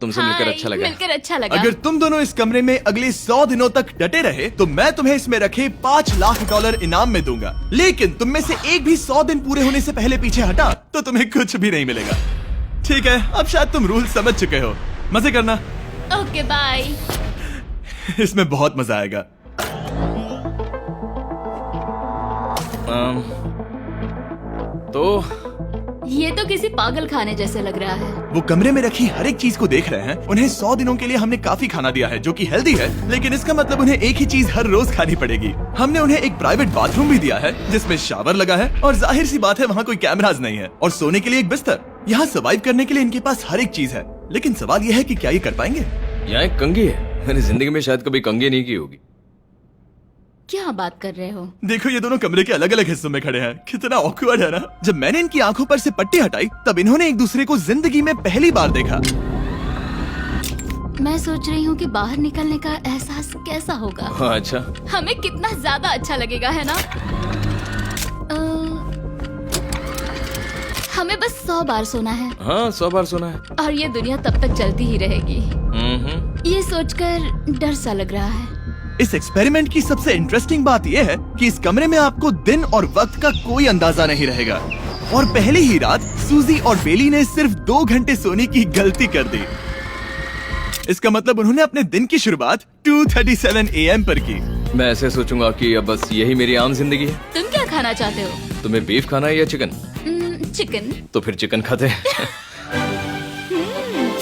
तुमसे मिलकर अच्छा लगा। मिलकर अच्छा लगा। अगर तुम दोनों इस कमरे में अगले 100 दिनों तक डटे रहे तो मैं तुम्हें इसमें रखे $5 लाख इनाम में दूंगा। लेकिन तुम में से एक भी 100 दिन पूरे होने से पहले पीछे हटा तो तुम्हें कुछ भी नहीं मिलेगा। ठीक है, अब शायद तुम रूल समझ चुके हो। मजे करना। Okay bye. इसमें बहुत मजा आएगा। तो ये तो किसी पागल खाने जैसे लग रहा है। वो कमरे में रखी हर एक चीज को देख रहे हैं। उन्हें 100 दिनों के लिए हमने काफी खाना दिया है जो कि हेल्दी है, लेकिन इसका मतलब उन्हें एक ही चीज हर रोज खानी पड़ेगी। हमने उन्हें एक प्राइवेट बाथरूम भी दिया है जिसमें शावर लगा है और जाहिर सी बात है वहाँ कोई कैमराज नहीं है, और सोने के लिए एक बिस्तर। यहाँ सर्वाइव करने के लिए इनके पास हर एक चीज है, लेकिन सवाल यह है कि क्या ये कर पाएंगे। यहाँ एक कंघी है, मैंने जिंदगी में शायद कभी कंघी नहीं की होगी। क्या बात कर रहे हो? देखो ये दोनों कमरे के अलग अलग हिस्सों में खड़े हैं। कितना ऑकवर्ड है ना। जब मैंने इनकी आंखों पर से पट्टी हटाई तब इन्होंने एक दूसरे को जिंदगी में पहली बार देखा। मैं सोच रही हूँ कि बाहर निकलने का एहसास कैसा होगा। अच्छा, हमें कितना ज्यादा अच्छा लगेगा, है ना? हमें बस 100 बार सोना है। हाँ 100 बार सोना है। और ये दुनिया तब तक चलती ही रहेगी। ये सोचकर डर सा लग रहा है। इस एक्सपेरिमेंट की सबसे इंटरेस्टिंग बात यह है कि इस कमरे में आपको दिन और वक्त का कोई अंदाजा नहीं रहेगा। और पहली ही रात सूजी और बेली ने सिर्फ 2 घंटे सोने की गलती कर दी। इसका मतलब उन्होंने अपने दिन की शुरुआत 2:37 AM पर की। मैं ऐसे सोचूंगा कि अब बस यही मेरी आम जिंदगी है। तुम क्या खाना चाहते हो? तुम्हें बीफ खाना है या चिकन? चिकन। तो फिर चिकन खाते हैं।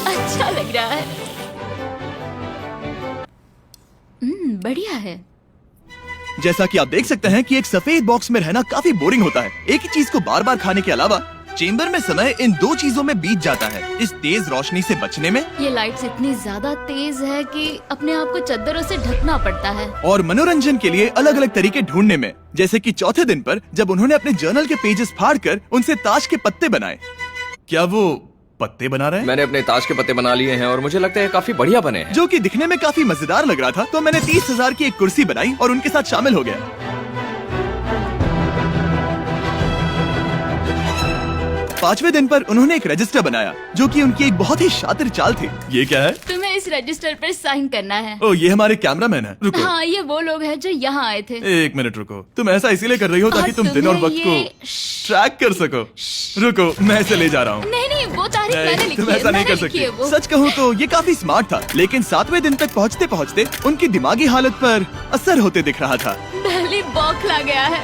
अच्छा लग रहा है। बढ़िया है। जैसा कि आप देख सकते हैं कि एक सफेद बॉक्स में रहना काफी बोरिंग होता है। एक ही चीज को बार बार खाने के अलावा चेंबर में समय इन 2 चीजों में बीत जाता है, इस तेज रोशनी से बचने में। ये लाइट्स इतनी ज्यादा तेज है कि अपने आप को चद्दरों से ढकना पड़ता है। और मनोरंजन के लिए अलग अलग तरीके ढूंढने में, जैसे कि चौथे दिन पर जब उन्होंने अपने जर्नल के पेजेस फाड़कर उनसे ताश के पत्ते बनाए। क्या वो पत्ते बना रहे हैं? मैंने अपने ताश के पत्ते बना लिए हैं और मुझे लगता है काफी बढ़िया बने हैं। जो कि दिखने में काफी मजेदार लग रहा था, तो मैंने 30,000 की एक कुर्सी बनाई और उनके साथ शामिल हो गया। 5वें दिन पर उन्होंने एक रजिस्टर बनाया जो कि उनकी एक बहुत ही शातिर चाल थी। ये क्या है? तुम्हें इस रजिस्टर पर साइन करना है। ओ, ये हमारे कैमरामैन है। रुको। हाँ, ये वो लोग हैं जो यहाँ आए थे। 1 मिनट रुको। तुम ऐसा इसीलिए कर रही हो ताकि तुम दिन और वक्त को ट्रैक कर सको। रुको, मैं इसे ले जा रहा हूँ। नहीं, वो तारीख मैंने लिखी तुम है। ऐसा नहीं कर सकती। सच कहूँ तो ये काफी स्मार्ट था, लेकिन 7वें दिन तक पहुँचते पहुँचते उनकी दिमागी हालत पर असर होते दिख रहा था। पहली बौखला गया है।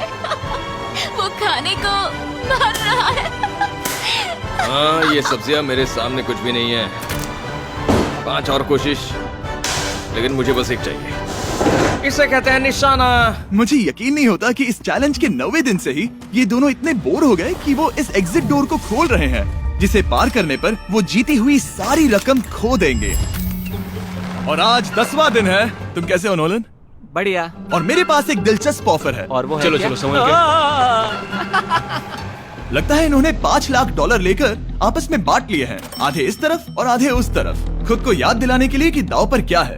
वो खाने को मार रहा है। हाँ, ये सब्जियां मेरे सामने कुछ भी नहीं है। 5 और कोशिश, लेकिन मुझे बस एक चाहिए। इसे कहते हैं निशाना। मुझे यकीन नहीं होता कि इस चैलेंज के 9वें दिन से ही ये दोनों इतने बोर हो गए कि वो इस एग्जिट डोर को खोल रहे हैं, जिसे पार करने पर वो जीती हुई सारी रकम खो देंगे। और आज 10वां दिन है। तुम कैसे हो नोलन? बढ़िया। और मेरे पास एक दिलचस्प ऑफर है। और वो है चलो क्या? चलो समझ गए। लगता है इन्होंने $5 लाख लेकर आपस में बांट लिए हैं, आधे इस तरफ और आधे उस तरफ, खुद को याद दिलाने के लिए कि दाव पर क्या है।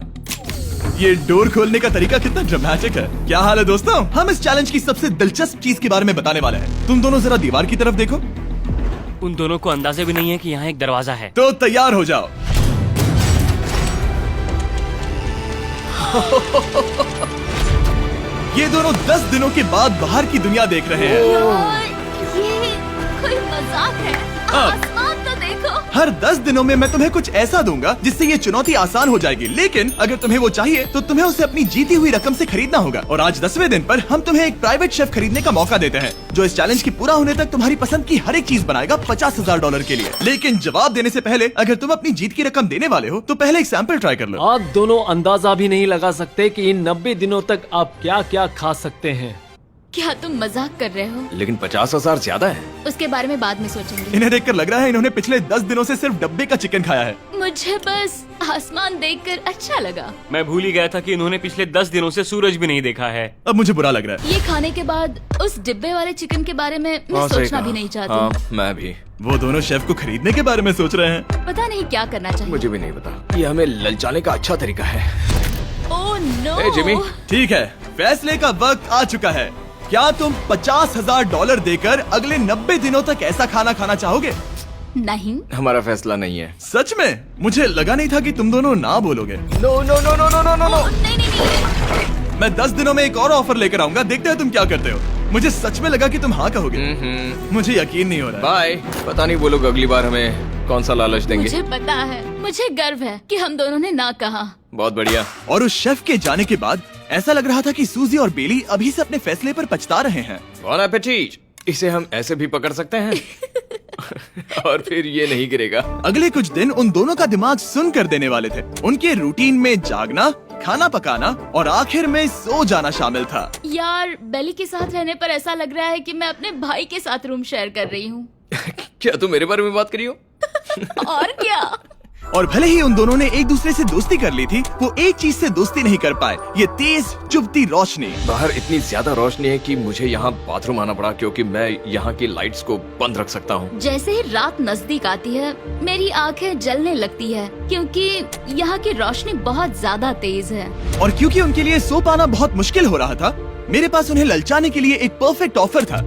ये डोर खोलने का तरीका कितना ड्रामेटिक है। क्या हाल है दोस्तों? हम इस चैलेंज की सबसे दिलचस्प चीज के बारे में बताने वाले हैं। तुम दोनों जरा दीवार की तरफ देखो। उन दोनों को अंदाजा भी नहीं है कि यहाँ एक दरवाजा है। तो तैयार हो जाओ। ये दोनों 10 दिनों के बाद बाहर की दुनिया देख रहे हैं। यार, ये कोई मजाक है। आसमान तो देखो। हर 10 दिनों में मैं तुम्हें कुछ ऐसा दूंगा जिससे ये चुनौती आसान हो जाएगी, लेकिन अगर तुम्हें वो चाहिए तो तुम्हें उसे अपनी जीती हुई रकम से खरीदना होगा। और आज 10वें दिन पर हम तुम्हें एक प्राइवेट शेफ खरीदने का मौका देते हैं जो इस चैलेंज की पूरा होने तक तुम्हारी पसंद की हर एक चीज बनाएगा $50,000 के लिए। लेकिन जवाब देने से पहले अगर तुम अपनी जीत की रकम देने वाले हो तो पहले एक सैंपल ट्राई कर लो। आप दोनों अंदाजा भी नहीं लगा सकते कि इन 90 दिनों तक आप क्या क्या खा सकते हैं। क्या तुम मजाक कर रहे हो? लेकिन 50,000 ज्यादा है। उसके बारे में बाद में सोचेंगे। इन्हें देखकर लग रहा है इन्होंने पिछले 10 दिनों से सिर्फ डब्बे का चिकन खाया है। मुझे बस आसमान देखकर अच्छा लगा। मैं भूल ही गया था कि इन्होंने पिछले 10 दिनों से सूरज भी नहीं देखा है। अब मुझे बुरा लग रहा है। ये खाने के बाद उस डिब्बे वाले चिकन के बारे में मैं सोचना भी नहीं चाहती। हाँ, मैं भी। वो दोनों शेफ को खरीदने के बारे में सोच रहे हैं। पता नहीं क्या करना चाहिए। मुझे भी नहीं पता। ये हमें ललचाने का अच्छा तरीका है। Oh no. ए, जिमी। ठीक है, फैसले का वक्त आ चुका है। क्या तुम $50,000 देकर अगले 90 दिनों तक ऐसा खाना खाना चाहोगे? नहीं। हमारा फैसला नहीं है। सच में मुझे लगा नहीं था कि तुम दोनों ना बोलोगे। No no no no no no no no. नहीं नहीं नहीं। मैं 10 दिनों में एक और ऑफर लेकर आऊंगा, देखते हैं तुम क्या करते हो। मुझे सच में लगा कि तुम हाँ कहोगे। मुझे यकीन नहीं हो रहा। बाय। पता नहीं वो लोग अगली बार हमें कौन सा लालच देंगे। मुझे पता है, मुझे गर्व है कि हम दोनों ने ना कहा। बहुत बढ़िया। और उस शेफ के जाने के बाद ऐसा लग रहा था कि सूजी और बेली अभी से अपने फैसले पर पछता रहे हैं। बॉन एपेटीट। इसे हम ऐसे भी पकड़ सकते हैं और फिर ये नहीं गिरेगा। अगले कुछ दिन उन दोनों का दिमाग सुन कर देने वाले थे। उनके रूटीन में जागना, खाना पकाना और आखिर में सो जाना शामिल था। यार, बेली के साथ रहने पर ऐसा लग रहा है कि मैं अपने भाई के साथ रूम शेयर कर रही हूँ। क्या तुम मेरे बारे में बात करी हो? और क्या। और भले ही उन दोनों ने एक दूसरे से दोस्ती कर ली थी, वो एक चीज से दोस्ती नहीं कर पाए, ये तेज चुभती रोशनी। बाहर इतनी ज्यादा रोशनी है कि मुझे यहाँ बाथरूम आना पड़ा क्योंकि मैं यहाँ की लाइट्स को बंद रख सकता हूँ। जैसे ही रात नजदीक आती है मेरी आंखें जलने लगती है क्योंकि यहाँ की रोशनी बहुत ज्यादा तेज है। और क्योंकि उनके लिए सो पाना बहुत मुश्किल हो रहा था, मेरे पास उन्हें ललचाने के लिए एक परफेक्ट ऑफर था।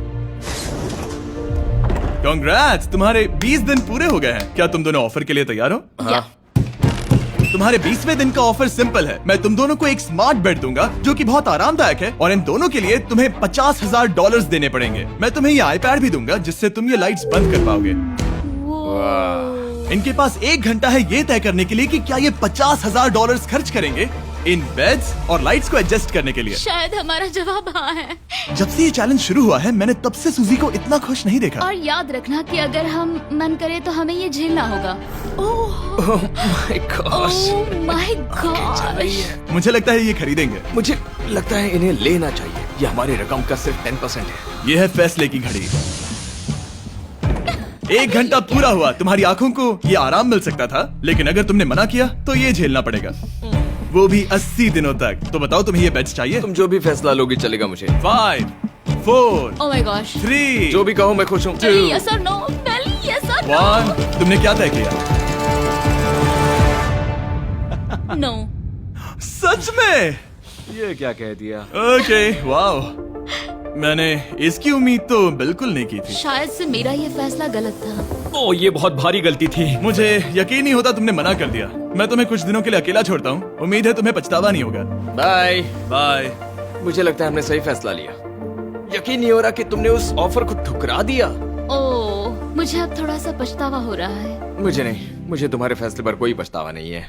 कांग्रेट्स, तुम्हारे 20 दिन पूरे हो गए हैं। क्या तुम दोनों ऑफर के लिए तैयार हो? हाँ। तुम्हारे 20वें दिन का ऑफर सिंपल है। मैं तुम दोनों को एक स्मार्ट बेड दूंगा जो कि बहुत आरामदायक है, और इन दोनों के लिए तुम्हें $50,000 देने पड़ेंगे। मैं तुम्हें ये आईपैड भी दूंगा जिससे तुम ये लाइट्स बंद कर पाओगे। इनके पास 1 घंटा है ये तय करने के लिए कि क्या ये $50,000 खर्च करेंगे इन बेड्स और लाइट्स को एडजस्ट करने के लिए। शायद हमारा जवाब हाँ है। जब से ये चैलेंज शुरू हुआ है, मैंने तब से सूजी को इतना खुश नहीं देखा। और याद रखना कि अगर हम मन करे तो हमें ये झेलना होगा। Oh my gosh. Oh my gosh. मुझे लगता है ये खरीदेंगे। मुझे लगता है इन्हें लेना चाहिए। ये हमारी रकम का सिर्फ 10% है। ये है फैसले की घड़ी। 1 घंटा पूरा हुआ, तुम्हारी आंखों को ये आराम मिल सकता था, लेकिन अगर तुमने मना किया तो ये झेलना पड़ेगा, वो भी 80 दिनों तक। तो बताओ, तुम्हें ये बेड्स चाहिए? तुम जो भी फैसला लोगी चलेगा मुझे। 5, 4, ओह माय गॉश। 3, जो भी कहो मैं खुश हूँ। यस और नो। बेली, यस और 1। तुमने क्या तय किया? नो। सच में? ये क्या कह दिया? Okay, wow. मैंने इसकी उम्मीद तो बिल्कुल नहीं की थी। शायद से मेरा ये फैसला गलत था। ओ, ये बहुत भारी गलती थी। मुझे यकीन नहीं होता तुमने मना कर दिया। मैं तुम्हें कुछ दिनों के लिए अकेला छोड़ता हूँ। उम्मीद है तुम्हें पछतावा नहीं होगा। Bye bye. मुझे लगता है हमने सही फैसला लिया। यकीन नहीं हो रहा कि तुमने उस ऑफर को ठुकरा दिया। ओह, मुझे अब थोड़ा सा पछतावा हो रहा है। मुझे नहीं, मुझे तुम्हारे फैसले पर कोई पछतावा नहीं है।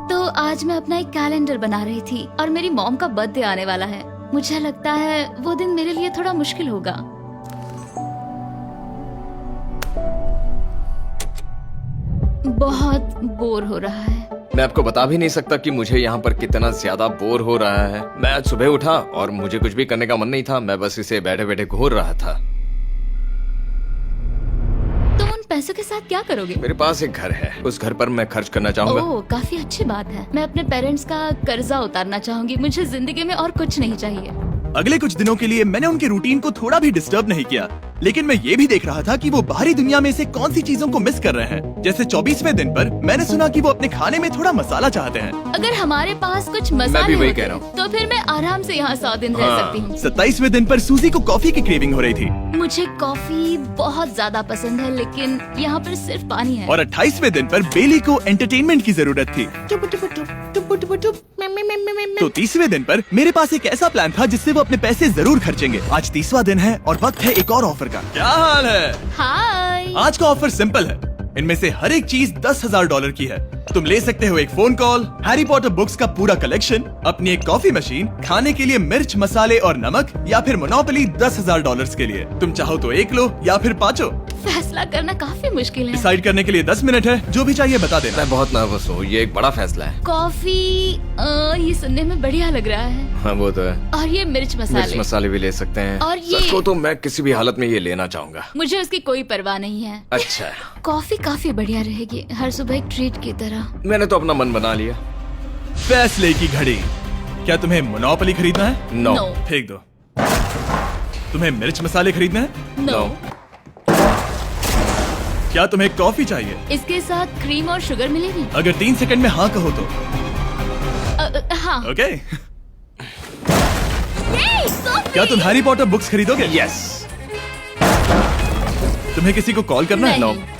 तो आज मैं अपना एक कैलेंडर बना रही थी और मेरी मॉम का बर्थडे आने वाला है। मुझे लगता है वो दिन मेरे लिए थोड़ा मुश्किल होगा। बहुत बोर हो रहा है। मैं आपको बता भी नहीं सकता कि मुझे यहाँ पर कितना ज्यादा बोर हो रहा है। मैं आज सुबह उठा और मुझे कुछ भी करने का मन नहीं था। मैं बस इसे बैठे बैठे घूर रहा था। तुम उन पैसों के साथ क्या करोगे? मेरे पास एक घर है, उस घर पर मैं खर्च करना चाहूंगा। ओह, काफी अच्छी बात है। मैं अपने पेरेंट्स का कर्जा उतारना चाहूंगी। मुझे जिंदगी में और कुछ नहीं चाहिए। अगले कुछ दिनों के लिए मैंने उनके रूटीन को थोड़ा भी डिस्टर्ब नहीं किया, लेकिन मैं ये भी देख रहा था कि वो बाहरी दुनिया में से कौन सी चीजों को मिस कर रहे हैं। जैसे 24वें दिन पर मैंने सुना कि वो अपने खाने में थोड़ा मसाला चाहते हैं। अगर हमारे पास कुछ मसाले वही होते कह रहा हूँ। तो फिर मैं आराम से यहाँ 100 दिन रह सकती हूँ। 27वें दिन पर सूजी को कॉफी की क्रेविंग हो रही थी। मुझे कॉफी बहुत ज्यादा पसंद है, लेकिन यहाँ पर सिर्फ पानी है। और 28वें दिन पर बेली को एंटरटेनमेंट की जरूरत थी। तो 30वें दिन पर मेरे पास एक ऐसा प्लान था जिससे वो अपने पैसे जरूर खर्चेंगे। आज 30वां दिन है और वक्त है एक और ऑफर का। क्या हाल है? हाय। आज का ऑफर सिंपल है। इनमें से हर एक चीज $10,000 की है। तुम ले सकते हो एक phone call, Harry Potter books का पूरा कलेक्शन, अपनी एक कॉफी मशीन, खाने के लिए मिर्च, मसाले और नमक, या फिर मोनोपोली $10,000 के लिए। तुम चाहो तो एक लो या फिर पांचों। फैसला करना काफी मुश्किल है। डिसाइड करने के लिए 10 मिनट है। जो भी चाहिए बता देना। मैं बहुत नर्वस हूँ, ये एक बड़ा फैसला है। कॉफी, ये सुनने में बढ़िया लग रहा है। हाँ वो तो है। और ये मिर्च मिर्च मसाले भी ले सकते हैं। और ये- सच को तो मैं किसी भी हालत में ये लेना चाहूंगा। मुझे उसकी कोई परवाह नहीं है। अच्छा, कॉफी काफी बढ़िया रहेगी, हर सुबह एक ट्रीट की तरह। मैंने तो अपना मन बना लिया। फैसले की घड़ी। क्या तुम्हें मोनोपोली खरीदना है? नो। No. फेंक दो। तुम्हें मिर्च मसाले खरीदना है? नो। क्या तुम्हें कॉफी चाहिए? इसके साथ क्रीम और शुगर मिलेगी? अगर 3 सेकंड में हाँ कहो तो। हाँ। ओके। ये, कॉफी! क्या तुम हैरी पॉटर बुक्स खरीदोगे? यस। तुम्हें किसी को कॉल करना है? नहीं।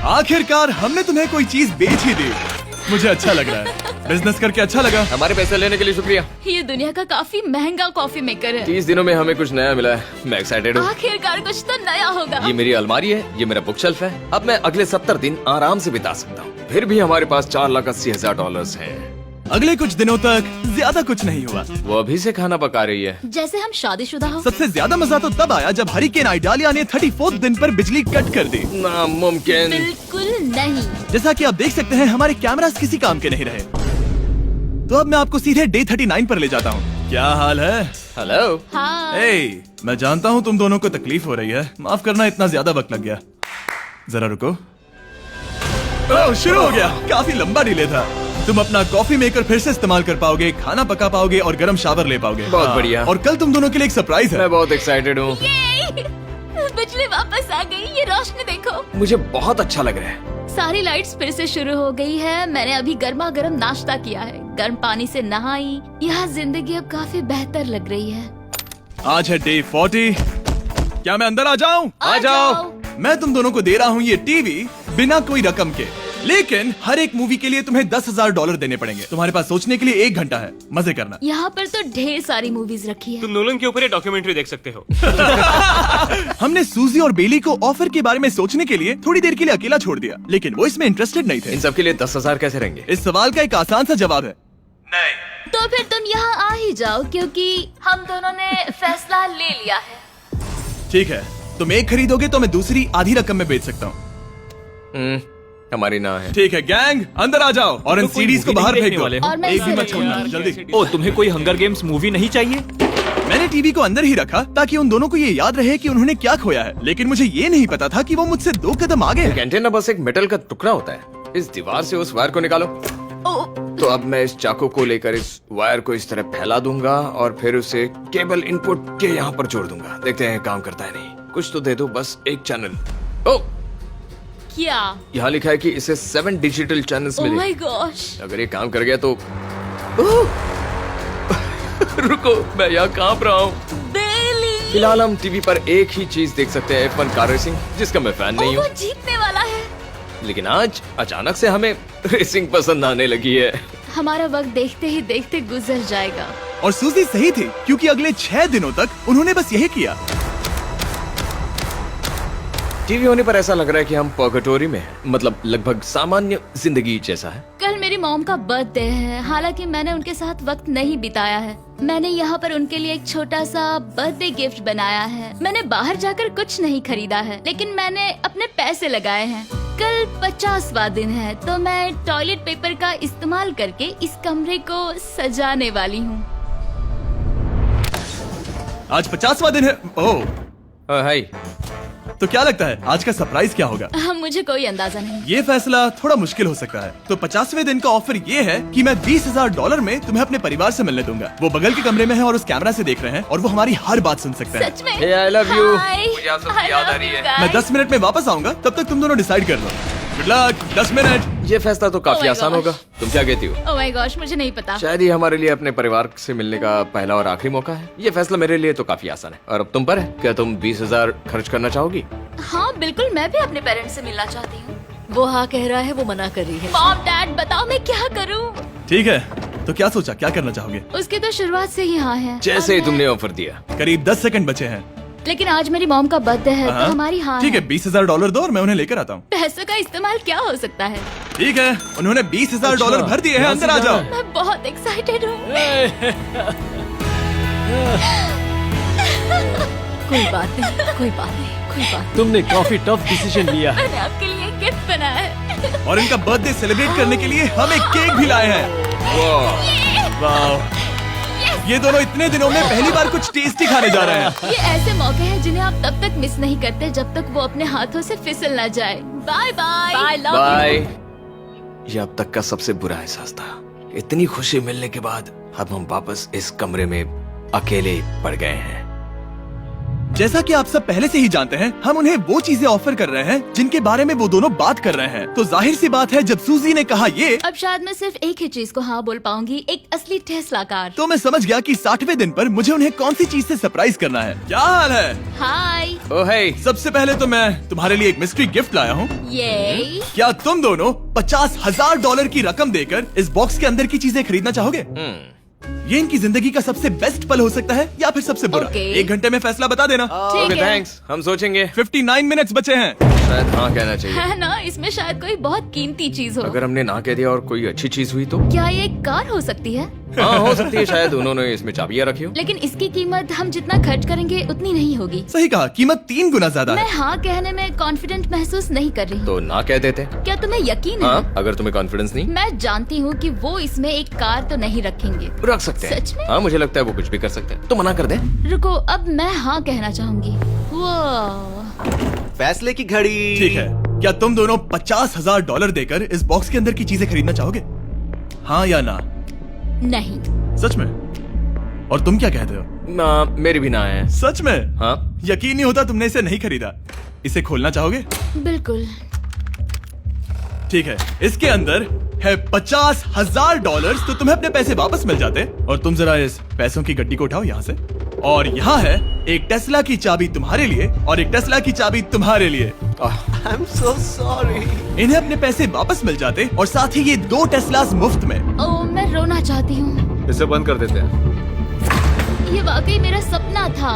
आखिरकार हमने तुम्हें कोई चीज बेच ही दी। मुझे अच्छा लग रहा है, बिजनेस करके अच्छा लगा। हमारे पैसे लेने के लिए शुक्रिया। ये दुनिया का काफी महंगा कॉफी मेकर है। 30 दिनों में हमें कुछ नया मिला है, मैं एक्साइटेड हूँ। आखिरकार कुछ तो नया होगा। ये मेरी अलमारी है, ये मेरा बुक शेल्फ है। अब मैं अगले 70 दिन आराम से बिता सकता हूँ। फिर भी हमारे पास $4,80,000 हैं। अगले कुछ दिनों तक ज्यादा कुछ नहीं हुआ। वो अभी से खाना पका रही है। जैसे हम शादीशुदा हो। सबसे ज्यादा मजा तो तब आया जब हरिकेन आइडालिया ने 34th दिन पर बिजली कट कर दी। नामुमकिन। बिल्कुल नहीं। जैसा कि आप देख सकते हैं हमारे कैमरास किसी काम के नहीं रहे। तो अब मैं आपको सीधे डे 39 पर ले जाता हूँ। क्या हाल है? हेलो। हाँ। ए, मैं जानता हूँ तुम दोनों को तकलीफ हो रही है, माफ करना इतना ज्यादा वक्त लग गया। जरा रुको। ओह, शुरू हो गया। काफी लंबा डिले था। तुम अपना कॉफी मेकर फिर से इस्तेमाल कर पाओगे, खाना पका पाओगे और गर्म शावर ले पाओगे। बहुत हाँ, बढ़िया। और कल तुम दोनों के लिए एक सरप्राइज है। मैं बहुत एक्साइटेड हूँ। ये बिजली वापस आ गई। ये रोशनी देखो। मुझे बहुत अच्छा लग रहा है। सारी लाइट्स फिर से शुरू हो गई है। मैंने अभी गर्मा गर्म नाश्ता किया है, गर्म पानी से नहाई। यहाँ जिंदगी अब काफी बेहतर लग रही है। आज है डे 40। क्या मैं अंदर आ जाऊं? आ जाओ। मैं तुम दोनों को दे रहा हूँ ये टीवी बिना कोई रकम के, लेकिन हर एक मूवी के लिए तुम्हें $10,000 देने पड़ेंगे। तुम्हारे पास सोचने के लिए 1 घंटा है, मजे करना। यहाँ पर तो ढेर सारी मूवीज रखी है। तुम नोलन के ऊपर ये डॉक्यूमेंट्री देख सकते हो। हमने सूजी और बेली को ऑफर के बारे में सोचने के लिए थोड़ी देर के लिए अकेला छोड़ दिया, लेकिन वो इसमें इंटरेस्टेड नहीं थे। इन सब के लिए 10,000 कैसे रहेंगे? इस सवाल का एक आसान सा जवाब है नहीं। तो फिर तुम यहाँ आ ही जाओ, क्योंकि हम दोनों ने फैसला ले लिया है। ठीक है, तुम एक खरीदोगे तो मैं दूसरी आधी रकम में बेच सकता हूँ। हमारी ना है। ठीक है गैंग, अंदर आ जाओ और इन तो कोई सीडीज को movie बाहर नहीं फेंक देखने दो। वाले हो? और मैं एक भी इसे मत छोड़ना, रखूंगी। जल्दी। ओ, तुम्हें कोई हंगर गेम्स मूवी नहीं चाहिए? मैंने टीवी को अंदर ही रखा ताकि उन दोनों को ये याद रहे कि उन्होंने क्या खोया है, लेकिन मुझे ये नहीं पता था कि वो मुझसे 2 कदम आगे एक हैं। एंटेना बस एक मेटल का टुकड़ा होता है। इस दीवार से उस वायर को निकालो। ओ, तो अब मैं इस चाकू को लेकर इस वायर को इस तरह फैला दूंगा और फिर उसे केबल इनपुट के यहाँ पर जोड़ दूंगा। देखते हैं काम करता है नहीं। कुछ तो दे दो, बस एक चैनल। ओ, क्या? यहाँ लिखा है कि इसे 7 डिजिटल चैनल्स ओह मिले। My gosh. अगर ये काम कर गया तो रुको, मैं यहाँ कांप रहा हूँ। बेली। फिलहाल हम टीवी पर एक ही चीज देख सकते हैं, F1 कार रेसिंग, जिसका मैं फैन नहीं वो हूँ। जीतने वाला है। लेकिन आज अचानक से हमें रेसिंग पसंद आने लगी है। हमारा वक्त देखते ही देखते गुजर जाएगा। और सूजी सही थी, क्योंकि अगले 6 दिनों तक उन्होंने बस यही किया। टीवी होने पर ऐसा लग रहा है कि हम पर्गेटोरी में हैं, मतलब लगभग सामान्य जिंदगी जैसा है। कल मेरी मॉम का बर्थडे है, हालांकि मैंने उनके साथ वक्त नहीं बिताया है। मैंने यहाँ पर उनके लिए एक छोटा सा बर्थडे गिफ्ट बनाया है। मैंने बाहर जाकर कुछ नहीं खरीदा है, लेकिन मैंने अपने पैसे लगाए हैं। कल 50वां दिन है, तो मैं टॉयलेट पेपर का इस्तेमाल करके इस कमरे को सजाने वाली हूँ। आज 50वां दिन है। ओह, हाय। तो क्या लगता है आज का सरप्राइज क्या होगा? मुझे कोई अंदाजा नहीं। ये फैसला थोड़ा मुश्किल हो सकता है। तो 50वें दिन का ऑफर ये है कि मैं $20,000 में तुम्हें अपने परिवार से मिलने दूंगा। वो बगल के कमरे में है और उस कैमरा से देख रहे हैं और वो हमारी हर बात सुन सकते हैं। सच में? Hey, I love you. Hi. मुझे आप सबकी I याद आ love रही you है। guys. मैं 10 मिनट में वापस आऊंगा, तब तक तुम दोनों डिसाइड कर लो। Good luck. 10 मिनट। ये फैसला तो काफी Oh my आसान gosh. होगा। तुम क्या कहती हो? ओह माय गॉश, मुझे नहीं पता। शायद ये हमारे लिए अपने परिवार से मिलने का पहला और आखिरी मौका है। ये फैसला मेरे लिए तो काफी आसान है। और अब तुम पर है, क्या तुम 20,000 खर्च करना चाहोगी? हाँ बिल्कुल, मैं भी अपने पेरेंट्स से मिलना चाहती हूँ। वो हाँ कह रहा है, वो मना कर रही है। मॉम डैड बताओ मैं क्या करूँ? ठीक है, तो क्या सोचा, क्या करना चाहोगे? उसकी तो शुरुआत से ही हाँ है। जैसे ही और तुमने ऑफर दिया। करीब 10 सेकंड बचे हैं। लेकिन आज मेरी मॉम का बर्थडे है, हाँ? तो हमारी हाँ ठीक है, $20,000 दो और मैं उन्हें लेकर आता हूँ। पैसों का इस्तेमाल क्या हो सकता है? ठीक है, उन्होंने $20,000 भर दिए हैं। अंदर आ जाओ। मैं बहुत एक्साइटेड हूँ। कोई बात नहीं, कोई बात नहीं, कोई बात नहीं। तुमने काफी टफ डिसीजन लिया है। मैंने आपके लिए गिफ्ट बनाया है। और इनका बर्थडे सेलिब्रेट करने के लिए हम एक केक भी लाए हैं। वाह, ये दोनों इतने दिनों में पहली बार कुछ टेस्टी खाने जा रहे हैं। ये ऐसे मौके हैं जिन्हें आप तब तक मिस नहीं करते जब तक वो अपने हाथों से फिसल ना जाए। Bye bye. Bye, love bye. ये अब तक का सबसे बुरा एहसास था। इतनी खुशी मिलने के बाद अब हम वापस इस कमरे में अकेले पड़ गए हैं। जैसा कि आप सब पहले से ही जानते हैं, हम उन्हें वो चीजें ऑफर कर रहे हैं जिनके बारे में वो दोनों बात कर रहे हैं। तो जाहिर सी बात है, जब सूजी ने कहा ये, अब शायद मैं सिर्फ एक ही चीज को हाँ बोल पाऊंगी, एक असली टेस्ला कार। तो मैं समझ गया कि 60वें दिन पर मुझे उन्हें कौन सी चीज से सरप्राइज करना है। क्या हाल है? हाय। ओ हे, सबसे पहले तो मैं तुम्हारे लिए एक मिस्ट्री गिफ्ट लाया हूँ। ये क्या तुम दोनों $50,000 की रकम देकर इस बॉक्स के अंदर की चीजें खरीदना चाहोगे? ये इनकी जिंदगी का सबसे बेस्ट पल हो सकता है या फिर सबसे बुरा। Okay. 1 घंटे में फैसला बता देना। ठीक ओके है। थैंक्स, हम सोचेंगे। 59 मिनट्स बचे हैं। शायद हाँ कहना चाहिए। है ना, इसमें शायद कोई बहुत कीमती चीज हो। अगर हमने ना कह दिया और कोई अच्छी चीज हुई तो? क्या ये एक कार हो सकती है? हाँ हो सकती है, शायद उन्होंने इसमें चाबियां रखी हो। लेकिन इसकी कीमत हम जितना खर्च करेंगे उतनी नहीं होगी। सही कहा, कीमत 3 गुना ज्यादा मैं है। हाँ कहने में कॉन्फिडेंट महसूस नहीं कर रही हूँ। तो ना कह देते। क्या तुम्हें यकीन है? हाँ, अगर तुम्हें कॉन्फिडेंस नहीं, मैं जानती हूँ कि वो इसमें एक कार तो नहीं रखेंगे। रख सकते हैं। सच में? हाँ मुझे लगता है वो कुछ भी कर सकते हैं। तो मना कर दे। रुको, अब मैं हाँ कहना चाहूंगी। वो फैसले की घड़ी। ठीक है, क्या तुम दोनों $50,000 देकर इस बॉक्स के अंदर की चीजें खरीदना चाहोगे? हाँ या ना? नहीं। सच में? और तुम क्या कहते हो? ना, मेरी भी ना है। सच में? हाँ यकीन नहीं होता तुमने इसे नहीं खरीदा। इसे खोलना चाहोगे? बिल्कुल। ठीक है, इसके अंदर है $50,000, तो तुम्हें अपने पैसे वापस मिल जाते। और तुम जरा इस पैसों की गड्डी को उठाओ यहाँ से। और यहाँ है एक टेस्ला की चाबी तुम्हारे लिए और एक टेस्ला की चाबी तुम्हारे लिए। I am so sorry. इन्हें अपने पैसे वापस मिल जाते और साथ ही ये 2 टेस्लास मुफ्त में। ओ, मैं रोना चाहती हूँ। इसे बंद कर देते हैं। ये वाकई मेरा सपना था।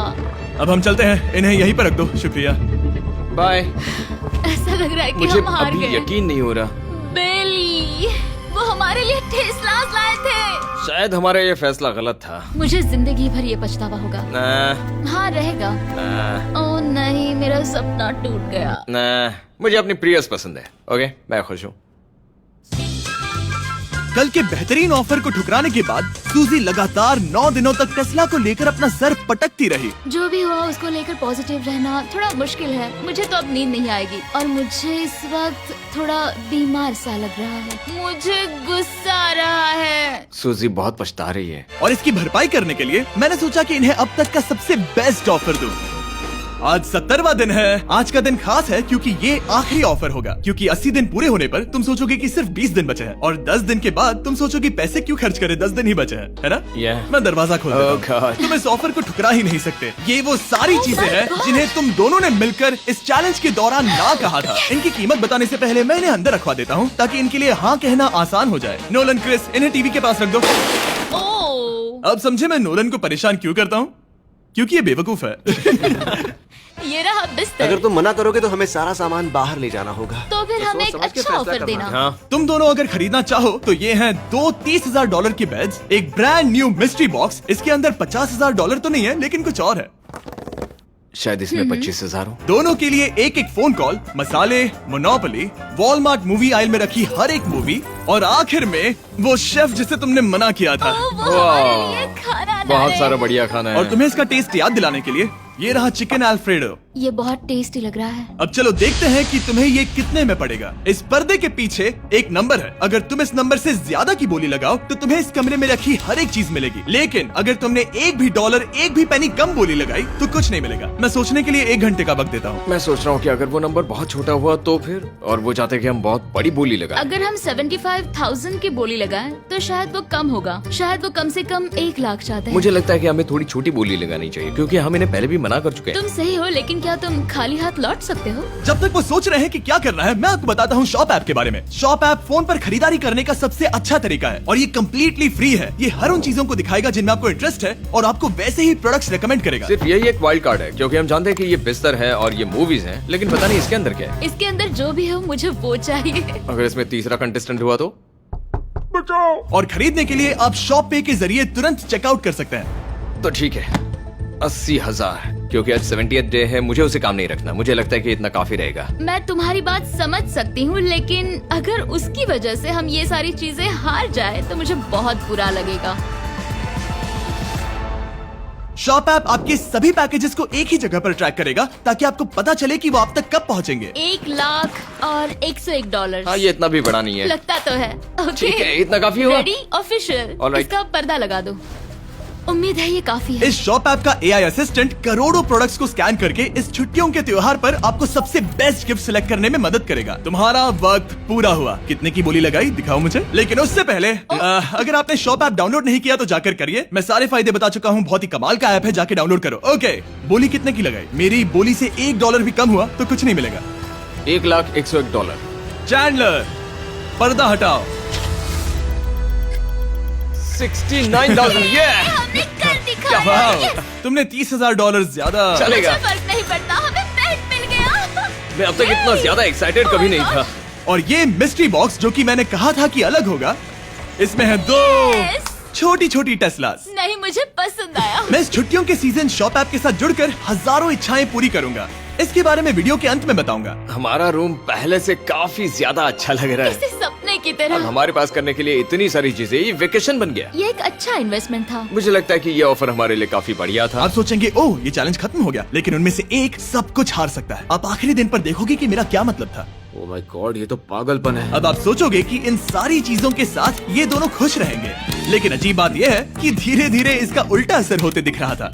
अब हम चलते हैं, इन्हें यहीं पर रख दो। शुक्रिया। बाय। ऐसा लग रहा है कि मुझे हम हार अभी गए। यकीन नहीं हो रहा। बेली, वो हमारे लिए टेस्लास लाए थे। शायद हमारा ये फैसला गलत था। मुझे जिंदगी भर ये पछतावा होगा। ना, हाँ रहेगा। ना, ओ नहीं, मेरा सपना टूट गया। ना, मुझे अपनी प्रियस पसंद है। ओके, मैं खुश हूँ। कल के बेहतरीन ऑफर को ठुकराने के बाद सूजी लगातार 9 दिनों तक टेस्ला को लेकर अपना सर पटकती रही। जो भी हुआ उसको लेकर पॉजिटिव रहना थोड़ा मुश्किल है। मुझे तो अब नींद नहीं आएगी और मुझे इस वक्त थोड़ा बीमार सा लग रहा है। मुझे गुस्सा आ रहा है। सूजी बहुत पछता रही है। और इसकी भरपाई करने के लिए मैंने सोचा कि इन्हें अब तक का सबसे बेस्ट ऑफर दूं। आज 70वां दिन है। आज का दिन खास है क्योंकि ये आखिरी ऑफर होगा। क्योंकि 80 दिन पूरे होने पर तुम सोचोगे कि सिर्फ 20 दिन बचे हैं और 10 दिन के बाद तुम सोचोगे पैसे क्यों खर्च करें, 10 दिन ही बचे हैं, है ना? Yeah. मैं दरवाजा खोल देता हूं। Oh God. तुम इस ऑफर को ठुकरा ही नहीं सकते। ये वो सारी चीजें हैं जिन्हें तुम दोनों ने मिलकर इस चैलेंज के दौरान ना कहा था। इनकी कीमत बताने से पहले मैं इन्हें अंदर रखवा देता हूँ ताकि इनके लिए हाँ कहना आसान हो जाए। नोलन, क्रिस, इन्हें टीवी के पास रख दो। ओ, अब समझे मैं नोलन को परेशान क्यों करता हूँ? क्योंकि ये बेवकूफ है। ये रहा बिस्तर। अगर तुम मना करोगे तो हमें सारा सामान बाहर ले जाना होगा। तो फिर हमें एक समझ के अच्छा फैसला ऑफर करना देना। है। हाँ, तुम दोनों अगर खरीदना चाहो तो ये हैं 2 $30,000 के बेड्स, एक ब्रांड न्यू मिस्ट्री बॉक्स। इसके अंदर $50,000 तो नहीं है लेकिन कुछ और है। शायद इसमें 25,000 हो। दोनों के लिए एक एक फोन कॉल, मसाले, मोनोपोली, वॉलमार्ट मूवी आयल में रखी हर एक मूवी और आखिर में वो शेफ जिसे तुमने मना किया था। ओ, वो हमारे लिए खाना ला बहुत रहे सारा हैं। बढ़िया खाना है। और तुम्हें इसका टेस्ट याद दिलाने के लिए ये रहा चिकन अल्फ्रेडो। ये बहुत टेस्टी लग रहा है। अब चलो देखते हैं कि तुम्हें ये कितने में पड़ेगा। इस पर्दे के पीछे एक नंबर है। अगर तुम इस नंबर से ज्यादा की बोली लगाओ तो तुम्हें इस कमरे में रखी हर एक चीज मिलेगी। लेकिन अगर तुमने एक भी डॉलर, एक भी पेनी कम बोली लगाई तो कुछ नहीं मिलेगा। मैं सोचने के लिए 1 घंटे का वक्त देता हूँ। मैं सोच रहा हूँ कि अगर वो नंबर बहुत छोटा हुआ तो फिर, और वो चाहते कि हम बहुत बड़ी बोली लगाएं। अगर हम 75,000 की बोली लगाएं तो शायद वो कम होगा। शायद वो कम से कम 1 लाख चाहते हैं। मुझे लगता है कि हमें थोड़ी छोटी बोली लगानी चाहिए क्योंकि हम इन्हें पहले भी मना कर चुके हैं। तुम सही हो, लेकिन क्या तुम खाली हाथ लौट सकते हो? जब तक वो सोच रहे हैं कि क्या करना है, मैं आपको बताता हूँ शॉप ऐप के बारे में। शॉप ऐप फोन पर खरीदारी करने का सबसे अच्छा तरीका है और ये कम्प्लीटली फ्री है। ये हर उन चीजों को दिखाएगा जिनमें आपको इंटरेस्ट है और आपको वैसे ही प्रोडक्ट्स रेकमेंड करेगा। सिर्फ यही एक वाइल्ड कार्ड है क्योंकि हम जानते हैं कि ये बिस्तर है और ये मूवीज हैं, लेकिन पता नहीं इसके अंदर क्या है। इसके अंदर जो भी हो मुझे वो चाहिए। अगर इसमें तीसरा कंटेस्टेंट हुआ तो? और खरीदने के लिए आप शॉप पे के जरिए तुरंत चेकआउट कर सकते हैं। तो ठीक है, 80,000, क्योंकि आज 70th डे है। मुझे उसे काम नहीं रखना। मुझे लगता है कि इतना काफी रहेगा। मैं तुम्हारी बात समझ सकती हूँ, लेकिन अगर उसकी वजह से हम ये सारी चीजें हार जाए तो मुझे बहुत बुरा लगेगा। शॉप ऐप आपके सभी पैकेजेस को एक ही जगह पर ट्रैक करेगा ताकि आपको पता चले कि वो आप तक कब पहुंचेंगे। 1 लाख और $101। हाँ, ये इतना भी बड़ा नहीं है। लगता तो है। ओके, ठीक है, इतना काफी हुआ। Ready, official. All right. इसका पर्दा लगा दो। उम्मीद है ये काफी है। इस शॉप ऐप का AI असिस्टेंट करोड़ों प्रोडक्ट्स को स्कैन करके इस छुट्टियों के त्योहार पर आपको सबसे बेस्ट गिफ्ट सिलेक्ट करने में मदद करेगा। तुम्हारा वक्त पूरा हुआ। कितने की बोली लगाई दिखाओ मुझे। लेकिन उससे पहले अगर आपने शॉप ऐप डाउनलोड नहीं किया तो जाकर करिए। मैं सारे फायदे बता चुका हूँ, बहुत ही कमाल का ऐप है, जाके डाउनलोड करो। ओके, बोली कितने की लगाई? मेरी बोली से $1 भी कम हुआ तो कुछ नहीं मिलेगा। $1,01,001। चैंडलर, पर्दा हटाओ। 69,000। ये हमने कर दिखाया। वाह, तुमने $30,000 ज्यादा। चलेगा। मुझे फर्क नहीं पड़ता, हमें बेड मिल गया। मैं अब तक इतना ज्यादा एक्साइटेड कभी नहीं था। और ये मिस्ट्री बॉक्स जो कि मैंने कहा था कि अलग होगा, इसमें है 2 Yes. छोटी छोटी टेस्लास। नहीं, मुझे पसंद आया। मैं इस छुट्टियों के सीजन शॉप ऐप के साथ जुड़कर हजारों इच्छाएं पूरी करूंगा। इसके बारे में वीडियो के अंत में बताऊंगा। हमारा रूम पहले से काफी ज्यादा अच्छा लग रहा है। किसी सपने की अब तरह। हमारे पास करने के लिए इतनी सारी चीजें, ये वेकेशन बन गया। ये एक अच्छा इन्वेस्टमेंट था। मुझे लगता है कि ये ऑफर हमारे लिए काफी बढ़िया था। आप सोचेंगे ओह ये चैलेंज खत्म हो गया, लेकिन उनमें से एक सब कुछ हार सकता है। आप आखिरी दिन पर देखोगे कि मेरा क्या मतलब था। ओह माय गॉड, ये तो पागलपन है। अब आप सोचोगे कि इन सारी चीजों के साथ ये दोनों खुश रहेंगे, लेकिन अजीब बात यह है कि धीरे धीरे इसका उल्टा असर होते दिख रहा था।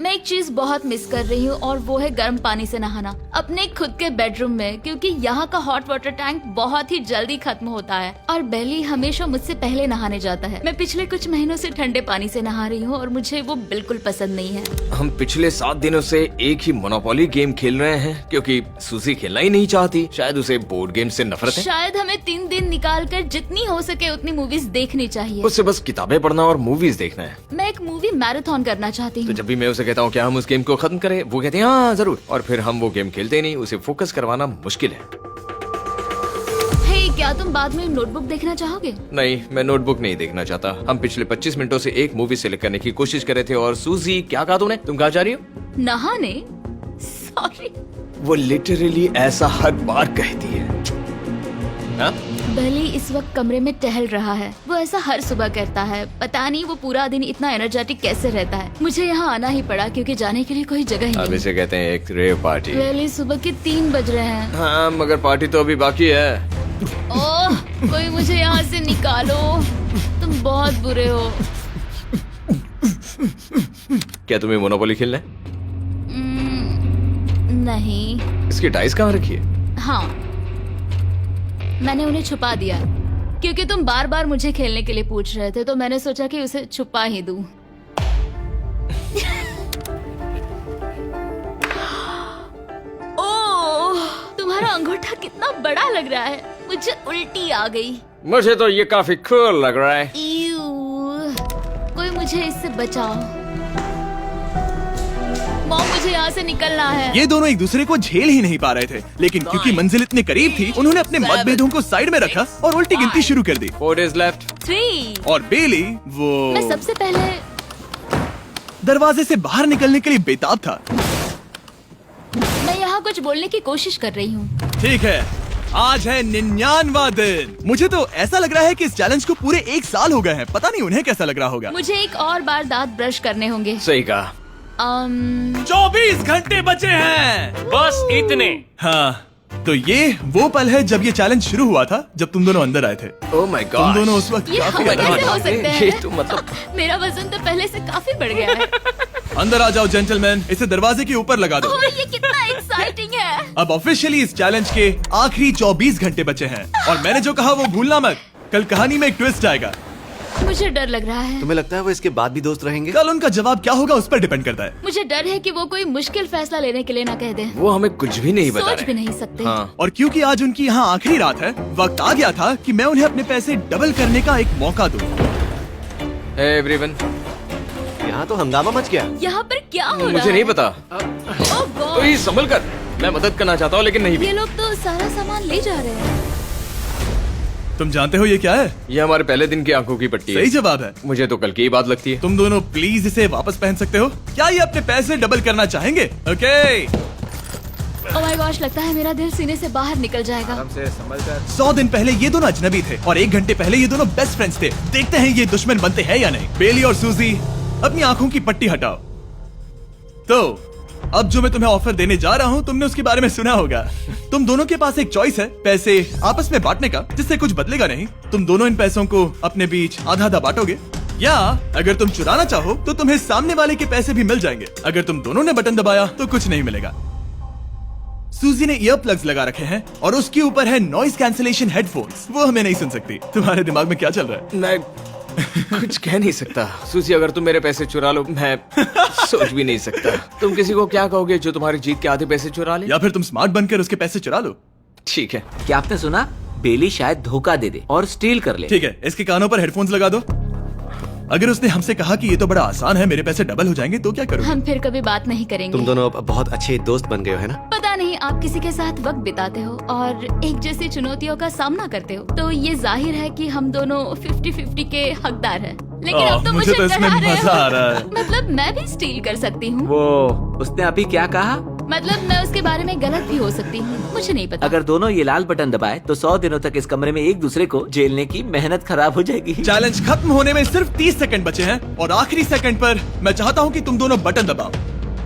मैं एक चीज बहुत मिस कर रही हूँ और वो है गर्म पानी से नहाना अपने खुद के बेडरूम में, क्योंकि यहाँ का हॉट वाटर टैंक बहुत ही जल्दी खत्म होता है और बेली हमेशा मुझसे पहले नहाने जाता है। मैं पिछले कुछ महीनों से ठंडे पानी से नहा रही हूँ और मुझे वो बिल्कुल पसंद नहीं है। हम पिछले 7 दिनों से एक ही मोनोपोली गेम खेल रहे हैं क्योंकि सूजी खेलना ही नहीं चाहती। शायद उसे बोर्ड गेम से नफरत है। शायद हमें 3 दिन निकाल कर जितनी हो सके उतनी मूवीज देखनी चाहिए। उससे बस किताबें पढ़ना और मूवीज देखना है। मैं एक मूवी मैराथन करना चाहती तो हूँ। जब भी मैं उसे कहता हूँ क्या हम उस गेम को खत्म करें, वो कहते हैं हाँ जरूर, और फिर हम वो गेम खेलते ही नहीं। उसे फोकस करवाना मुश्किल है। हे, क्या तुम बाद में नोटबुक देखना चाहोगे? नहीं, मैं नोटबुक नहीं देखना चाहता। हम पिछले 25 मिनटों से एक मूवी सिलेक्ट करने की कोशिश कर रहे थे। और सूजी, क्या कहा तूने? तुम कहाँ जा रही हो? नहाने? सॉरी। वो लिटरली ऐसा हर बार कहती है। हाँ? बेली इस वक्त कमरे में टहल रहा है। वो ऐसा हर सुबह करता है। पता नहीं वो पूरा दिन इतना एनर्जेटिक कैसे रहता है। मुझे यहाँ आना ही पड़ा क्योंकि जाने के लिए कोई जगह ही अब नहीं। इसे कहते हैं एक रेव पार्टी। बेली, सुबह के 3 बज रहे हैं। हाँ, मगर पार्टी तो अभी बाकी है। ओह, कोई मुझे यहाँ से निकालो। तुम बहुत बुरे हो। क्या तुम्हें मोनोपोली खेलना है? नहीं। इसकी डाइस कहाँ रखी है? हाँ, मैंने उन्हें छुपा दिया क्योंकि तुम बार बार मुझे खेलने के लिए पूछ रहे थे, तो मैंने सोचा कि उसे छुपा ही दूं। ओह, तुम्हारा अंगूठा कितना बड़ा लग रहा है। मुझे उल्टी आ गई। मुझे तो ये काफी कूल लग रहा है। ईऊ, कोई मुझे इससे बचाओ। मॉम, मुझे यहाँ से निकलना है। ये दोनों एक दूसरे को झेल ही नहीं पा रहे थे, लेकिन क्योंकि मंजिल इतने करीब थी, उन्होंने अपने मतभेदों को साइड में रखा और उल्टी गिनती शुरू कर दी। 4 days left। 3। और बेली वो मैं सबसे पहले दरवाजे से बाहर निकलने के लिए बेताब था। मैं यहाँ कुछ बोलने की कोशिश कर रही हूँ। ठीक है, आज है 99वां दिन। मुझे तो ऐसा लग रहा है कि इस चैलेंज को पूरे 1 साल हो गए हैं। पता नहीं उन्हें कैसा लग रहा होगा। मुझे एक और बार दांत ब्रश करने होंगे। सही कहा। 24 घंटे बचे हैं। बस इतने। हाँ, तो ये वो पल है जब ये चैलेंज शुरू हुआ था, जब तुम दोनों अंदर आए थे। Oh my God. तुम दोनों उस वक्त ये काफी हम अलग कैसे थे। हो सकते हैं? ये तो मतलब मेरा वजन तो पहले से काफी बढ़ गया है। अंदर आ जाओ जेंटलमैन, इसे दरवाजे के ऊपर लगा दो। ओह, ये कितना एक्साइटिंग है। अब ऑफिशियली इस चैलेंज के आखिरी 24 घंटे बचे हैं, और मैंने जो कहा वो भूलना मत। कल कहानी में एक ट्विस्ट आएगा। मुझे डर लग रहा है। तुम्हें लगता है वो इसके बाद भी दोस्त रहेंगे? कल उनका जवाब क्या होगा उस पर डिपेंड करता है। मुझे डर है कि वो कोई मुश्किल फैसला लेने के लिए ना कह दे। वो हमें कुछ भी नहीं बता सोच रहे। भी नहीं सकते। हाँ। और क्योंकि आज उनकी यहाँ आखिरी रात है, वक्त आ गया था कि मैं उन्हें अपने पैसे डबल करने का एक मौका दूं। Hey everyone। यहाँ तो हंगामा मच गया। यहाँ पर क्या हो रहा है? मुझे नहीं पता। ओह गॉड, ओए, संभल कर। मैं मदद करना चाहता हूँ लेकिन नहीं भी। ये लोग तो सारा सामान ले जा रहे हैं। तुम जानते हो ये क्या है? ये हमारे पहले दिन की आंखों की पट्टी है। सही जवाब है। मुझे तो कल की ही बात लगती है। तुम दोनों प्लीज इसे वापस पहन सकते हो? क्या ये अपने पैसे डबल करना चाहेंगे? ओके। ओह माय गॉश, लगता है मेरा दिल सीने से बाहर निकल जाएगा। 100 दिन पहले ये दोनों अजनबी थे और 1 घंटे पहले ये दोनों बेस्ट फ्रेंड्स थे। देखते हैं ये दुश्मन बनते हैं या नहीं। बेली और सूजी, अपनी आंखों की पट्टी हटाओ। तो अब जो मैं तुम्हें ऑफर देने जा रहा हूँ तुमने उसके बारे में सुना होगा। तुम दोनों के पास एक चॉइस है पैसे आपस में बांटने का, जिससे कुछ बदलेगा नहीं। तुम दोनों इन पैसों को अपने बीच आधा आधा बांटोगे, या अगर तुम चुराना चाहो तो तुम्हें सामने वाले के पैसे भी मिल जाएंगे। अगर तुम दोनों ने बटन दबाया तो कुछ नहीं मिलेगा। सूजी ने ईयर प्लग्स लगा रखे हैं और उसके ऊपर है नॉइस कैंसिलेशन हेडफोन्स। वो हमें नहीं सुन सकती। तुम्हारे दिमाग में क्या चल रहा है? मैं कुछ कह नहीं सकता। सूजी, अगर तुम मेरे पैसे चुरा लो, मैं सोच भी नहीं सकता। तुम किसी को क्या कहोगे जो तुम्हारी जीत के आधे पैसे चुरा ले? या फिर तुम स्मार्ट बनकर उसके पैसे चुरा लो। ठीक है। क्या आपने सुना? बेली शायद धोखा दे दे और स्टील कर ले। ठीक है, इसके कानों पर हेडफोन्स लगा दो। अगर उसने हमसे कहा कि ये तो बड़ा आसान है, मेरे पैसे डबल हो जाएंगे, तो क्या करोगे? हम फिर कभी बात नहीं करेंगे। तुम दोनों अब बहुत अच्छे दोस्त बन गए हो, है ना? पता नहीं, आप किसी के साथ वक्त बिताते हो और एक जैसी चुनौतियों का सामना करते हो, तो ये जाहिर है कि हम दोनों 50-50 के हकदार हैं। लेकिन अब तो मुझे तो इसमें डरा रहे मजा आ रहा हो। है। मतलब मैं भी स्टील कर सकती हूँ। वो उसने अभी क्या कहा? मतलब मैं उसके बारे में गलत भी हो सकती हूँ, मुझे नहीं पता। अगर दोनों ये लाल बटन दबाए तो 100 दिनों तक इस कमरे में एक दूसरे को झेलने की मेहनत खराब हो जाएगी। चैलेंज खत्म होने में सिर्फ 30 सेकंड बचे हैं और आखिरी सेकंड पर मैं चाहता हूँ कि तुम दोनों बटन दबाओ।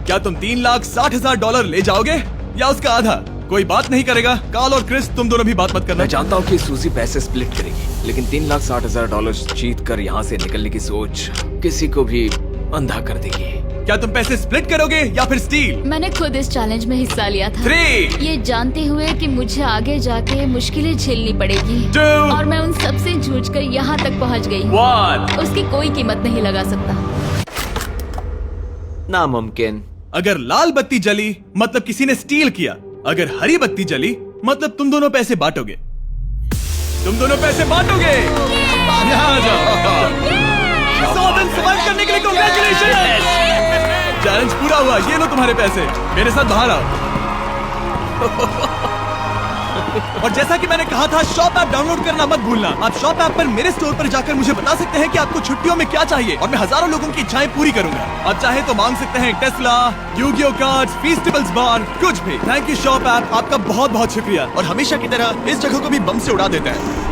क्या तुम $3,60,000 ले जाओगे या उसका आधा? कोई बात नहीं करेगा। कार्ल और क्रिस, तुम दोनों भी बात मत करना। मैं जानता हूँ कि सूजी पैसे स्प्लिट करेगी, लेकिन $3,60,000 जीत कर यहाँ से निकलने की सोच किसी को भी अंधा कर देगी। क्या तुम पैसे स्प्लिट करोगे या फिर स्टील? मैंने खुद इस चैलेंज में हिस्सा लिया था, 3, ये जानते हुए कि मुझे आगे जाके मुश्किलें झेलनी पड़ेगी 2, और मैं उन सब से जूझकर यहाँ तक पहुँच गई। 1। उसकी कोई कीमत नहीं लगा सकता। नामुमकिन। अगर लाल बत्ती जली मतलब किसी ने स्टील किया, अगर हरी बत्ती जली मतलब तुम दोनों पैसे बांटोगे। तुम दोनों पैसे बांटोगे। यहाँ आ जाओ। 100 दिन सर्वाइव करने के लिए कांग्रेचुलेशन। चैलेंज पूरा हुआ। ये लो तुम्हारे पैसे, मेरे साथ बाहर आओ। और जैसा कि मैंने कहा था, शॉप ऐप डाउनलोड करना मत भूलना। आप शॉप ऐप पर मेरे स्टोर पर जाकर मुझे बता सकते हैं कि आपको छुट्टियों में क्या चाहिए और मैं हजारों लोगों की इच्छाएं पूरी करूंगा। आप चाहे तो मांग सकते हैं टेस्ला, यूगियो कार्ड्स, फेस्टिवल्स बार, कुछ भी। थैंक यू शॉप ऐप, आपका बहुत बहुत शुक्रिया। और हमेशा की तरह इस जगह को भी बम से उड़ा देते हैं।